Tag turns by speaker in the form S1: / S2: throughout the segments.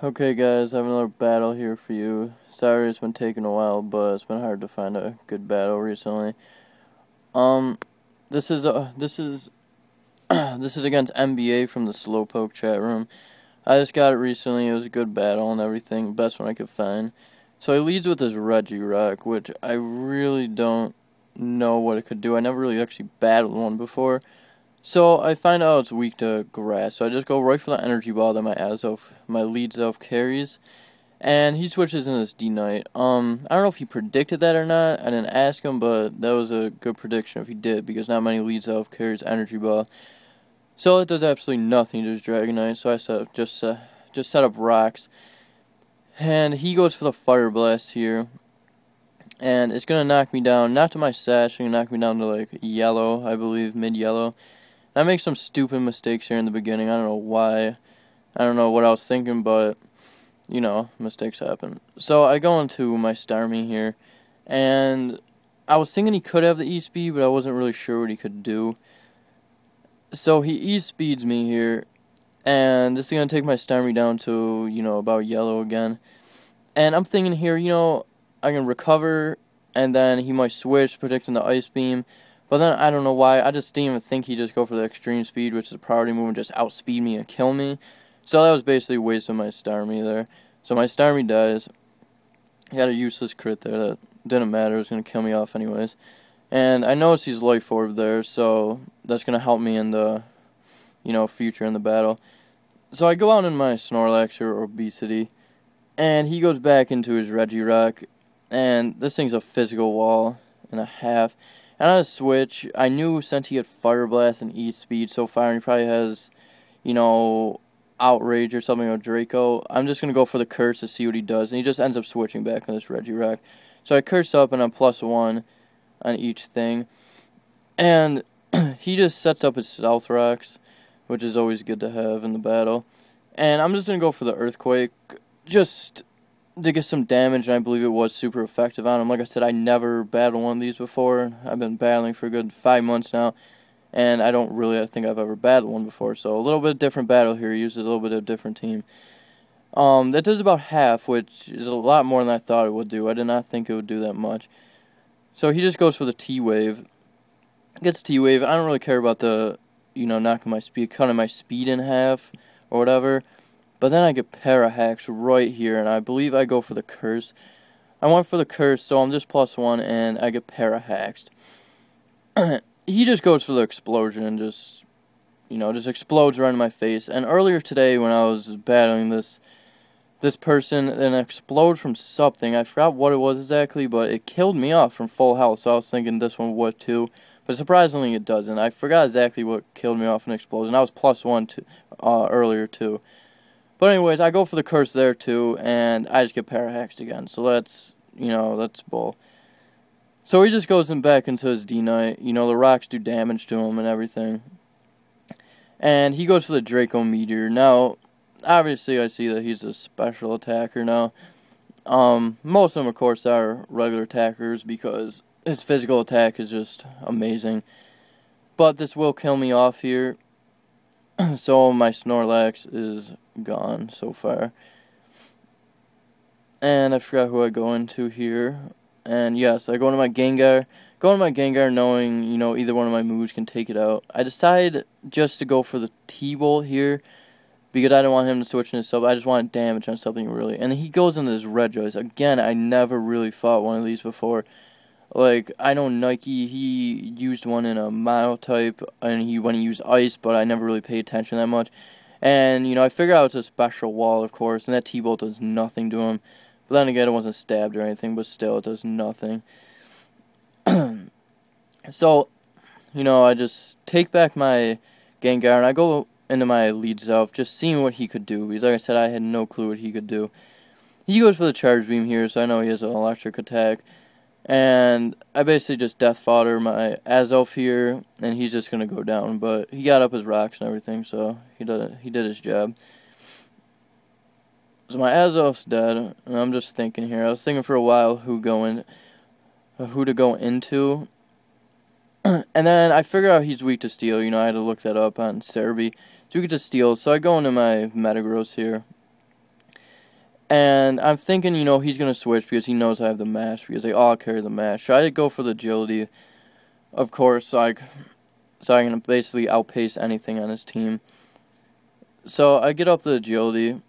S1: Okay guys, I have another battle here for you. Sorry it's been taking a while, but it's been hard to find a good battle recently. Um, this is this is against NBA from the slowpoke chat room. I just got it recently. It was a good battle and everything, best one I could find. So he leads with his Reggie Rock, which I really don't know what it could do. I never really actually battled one before. So I find out it's weak to grass, so I just go right for the energy ball that my lead self carries, and he switches in this D-Knight. I don't know if he predicted that or not. I didn't ask him, but that was a good prediction if he did, because not many lead self carries energy ball. So it does absolutely nothing to his Dragon Knight. So I just set up rocks, and he goes for the Fire Blast here, and it's gonna knock me down, not to my sash, it's gonna knock me down to like yellow, I believe, mid yellow. I make some stupid mistakes here in the beginning. I don't know why. I don't know what I was thinking, but, you know, mistakes happen. So I go into my Starmie here, and I was thinking he could have the E-Speed, but I wasn't really sure what he could do. So he E-Speeds me here, and this is going to take my Starmie down to, you know, about yellow again. And I'm thinking here, you know, I can recover, and then he might switch, predicting the Ice Beam. But then, I don't know why, I just didn't even think he'd just go for the extreme speed, which is a priority move, and just outspeed me and kill me. So that was basically a waste of my Starmie there. So my Starmie dies. I got a useless crit there that didn't matter, it was going to kill me off anyways. And I noticed he's Life Orb there, so that's going to help me in the, you know, future in the battle. So I go out in my Snorlax or Obesity, and he goes back into his Regirock, and this thing's a physical wall and a half. And on a switch, I knew since he had Fire Blast and E-Speed so far, and he probably has, you know, Outrage or something with Draco, I'm just going to go for the Curse to see what he does. And he just ends up switching back on this Regirock. So I Curse up and I'm +1 on each thing. And he just sets up his Stealth Rocks, which is always good to have in the battle. And I'm just going to go for the Earthquake, just to get some damage, and I believe it was super effective on him. Like I said, I never battled one of these before. I've been battling for a good 5 months now, and I think I've ever battled one before. So a little bit of different battle here, uses a little bit of different team. That does about half, which is a lot more than I thought it would do. I did not think it would do that much. So he just goes for the T-Wave. Gets T-Wave. I don't really care about the, you know, knocking my speed, cutting my speed in half, or whatever. But then I get Parahax right here, and I believe I go for the Curse. I went for the Curse, so I'm just +1, and I get Parahaxed. He just goes for the Explosion and just, you know, just explodes right in my face. And earlier today, when I was battling this person, an explode from something, I forgot what it was exactly, but it killed me off from full health, so I was thinking this one would too. But surprisingly, it doesn't. I forgot exactly what killed me off an explosion. I was +1 earlier too. But anyways, I go for the Curse there too, and I just get Parahaxed again. So that's, you know, that's bull. So he just goes back into his D-Knight. You know, the rocks do damage to him and everything. And he goes for the Draco Meteor. Now, obviously I see that he's a special attacker now. Most of them, of course, are regular attackers because his physical attack is just amazing. But this will kill me off here. So my Snorlax is gone so far. And I forgot who I go into here. And yes, I go into my Gengar. Go into my Gengar knowing, you know, either one of my moves can take it out. I decide just to go for the T-Bolt here, because I didn't want him to switch into sub. I just wanted damage on something really. And he goes into this Regice. Again, I never really fought one of these before. Like, I know Nike, he used one in a Mile type, and when he used Ice, but I never really paid attention that much. And, you know, I figured out it's a special wall, of course, and that T-Bolt does nothing to him. But then again, it wasn't stabbed or anything, but still, it does nothing. So, you know, I just take back my Gengar, and I go into my lead self, just seeing what he could do, because like I said, I had no clue what he could do. He goes for the Charge Beam here, so I know he has an electric attack. And I basically just death fodder my Azelf here, and he's just going to go down. But he got up his rocks and everything, so he did his job. So my Azelf's dead, and I'm just thinking here. I was thinking for a while who to go into. And then I figured out he's weak to steel. You know, I had to look that up on Cerebi. He's weak to steel, so I go into my Metagross here. And I'm thinking, you know, he's going to switch because he knows I have the mash, because they all carry the mash. So I did go for the agility, of course, so I can basically outpace anything on his team. So I get up the agility,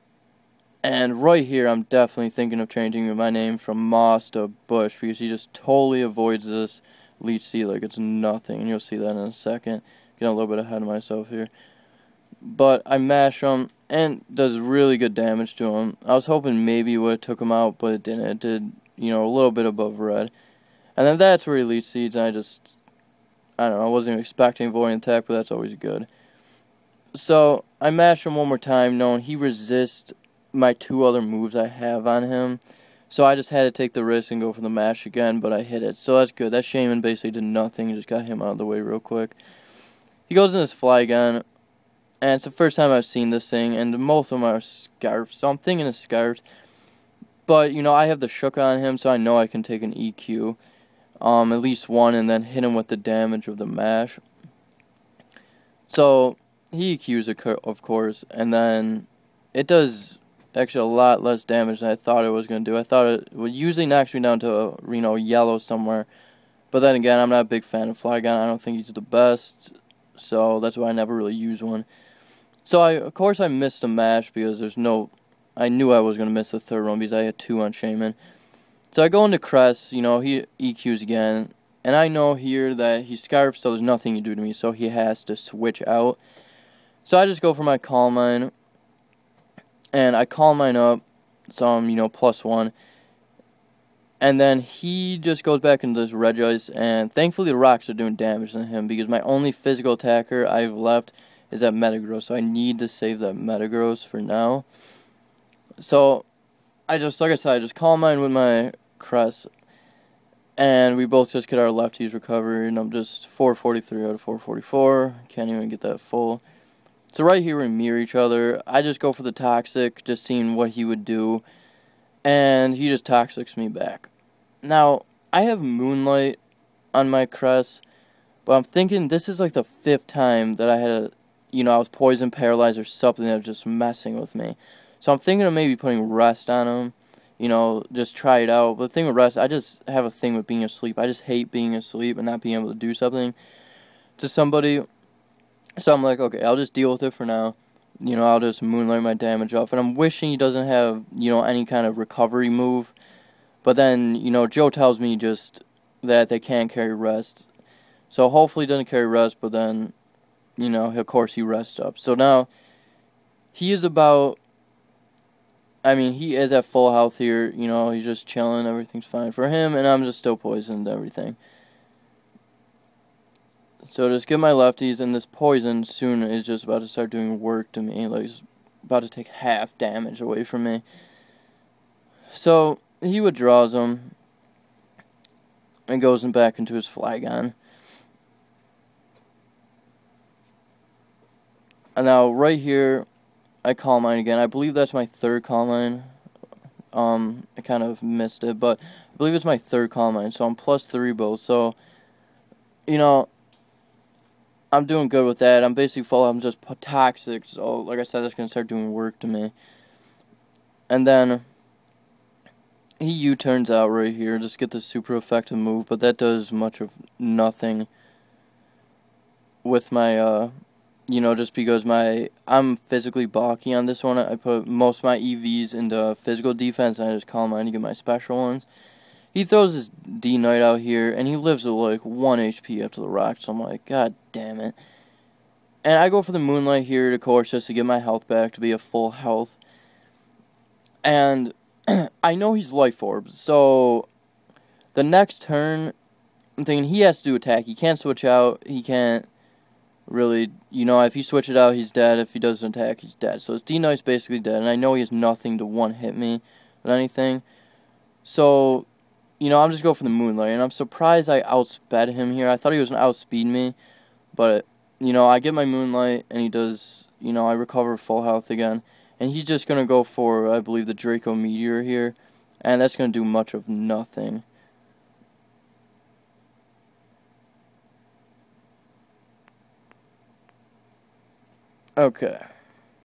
S1: and right here I'm definitely thinking of changing my name from Moss to Bush, because he just totally avoids this Leech Seed like it's nothing, and you'll see that in a second. Getting a little bit ahead of myself here. But I mash him, and does really good damage to him. I was hoping maybe it would have took him out, but it didn't. It did, you know, a little bit above red. And then that's where he Leech Seeds, and I don't know, I wasn't even expecting Void Attack, but that's always good. So I mash him one more time, knowing he resists my 2 other moves I have on him. So I just had to take the risk and go for the mash again, but I hit it. So that's good. That Shaman basically did nothing, just got him out of the way real quick. He goes in his fly gun, and it's the first time I've seen this thing, and most of them are scarfs, so I'm thinking it's scarfs. But, you know, I have the shook on him, so I know I can take an EQ, at least one, and then hit him with the damage of the mash. So he EQs, of course, and then it does actually a lot less damage than I thought it was going to do. I thought it would usually knock me down to, you know, yellow somewhere. But then again, I'm not a big fan of Flygon. I don't think he's the best, so that's why I never really use one. So of course I missed a mash because I knew I was going to miss the third one because I had 2 on Shaman. So I go into Crest, you know, he EQs again, and I know here that he's Scarf, so there's nothing you do to me, so he has to switch out. So I just go for my Calm Mind, and I Calm Mind up, so I'm, you know, +1. And then he just goes back into this Regice, and thankfully the rocks are doing damage to him, because my only physical attacker I've left is that Metagross, so I need to save that Metagross for now. So, like I said, I just Calm Mind with my Crest, and we both just get our lefties recovery, and I'm just 443 out of 444, can't even get that full. So right here we mirror each other. I just go for the Toxic, just seeing what he would do, and he just Toxics me back. Now, I have Moonlight on my Crest, but I'm thinking this is like the 5th time that I had I was poison, paralyzed, or something that was just messing with me. So I'm thinking of maybe putting Rest on him, you know, just try it out. But the thing with Rest, I just have a thing with being asleep. I just hate being asleep and not being able to do something to somebody. So I'm like, okay, I'll just deal with it for now. You know, I'll just Moonlight my damage off. And I'm wishing he doesn't have, you know, any kind of recovery move. But then, you know, Joe tells me just that they can't carry Rest. So hopefully he doesn't carry Rest, but then, you know, of course he rests up. So now, he is he is at full health here. You know, he's just chilling, everything's fine for him, and I'm just still poisoned and everything. So just get my lefties, and this poison soon is just about to start doing work to me. Like, it's about to take half damage away from me. So, he withdraws them, and goes back into his Flygon. And now, right here, I Calm Mind again. I believe that's my 3rd Calm Mind. I kind of missed it, but I believe it's my 3rd Calm Mind, so I'm +3 both. So, you know, I'm doing good with that. I'm basically full. I'm just toxic, so like I said, that's going to start doing work to me. And then he U-turns out right here, just get the super effective move, but that does much of nothing with my, just because I'm physically balky on this one. I put most of my EVs into physical defense, and I just Calm Mind to get my special ones. He throws his D-Knight out here, and he lives with like 1 HP up to the rock, so I'm like, god damn it. And I go for the Moonlight here, of course, just to get my health back, to be a full health. And I know he's Life Orb, so the next turn, I'm thinking he has to do attack. He can't switch out, he can't really, if he switches out, he's dead. If he doesn't attack, he's dead. So his D-Knight's basically dead, and I know he has nothing to one-hit me with anything. So, I'm just going for the Moonlight, and I'm surprised I outsped him here. I thought he was going to outspeed me, but, I get my Moonlight, and he does, I recover full health again. And he's just going to go for, I believe, the Draco Meteor here, and that's going to do much of nothing. Okay.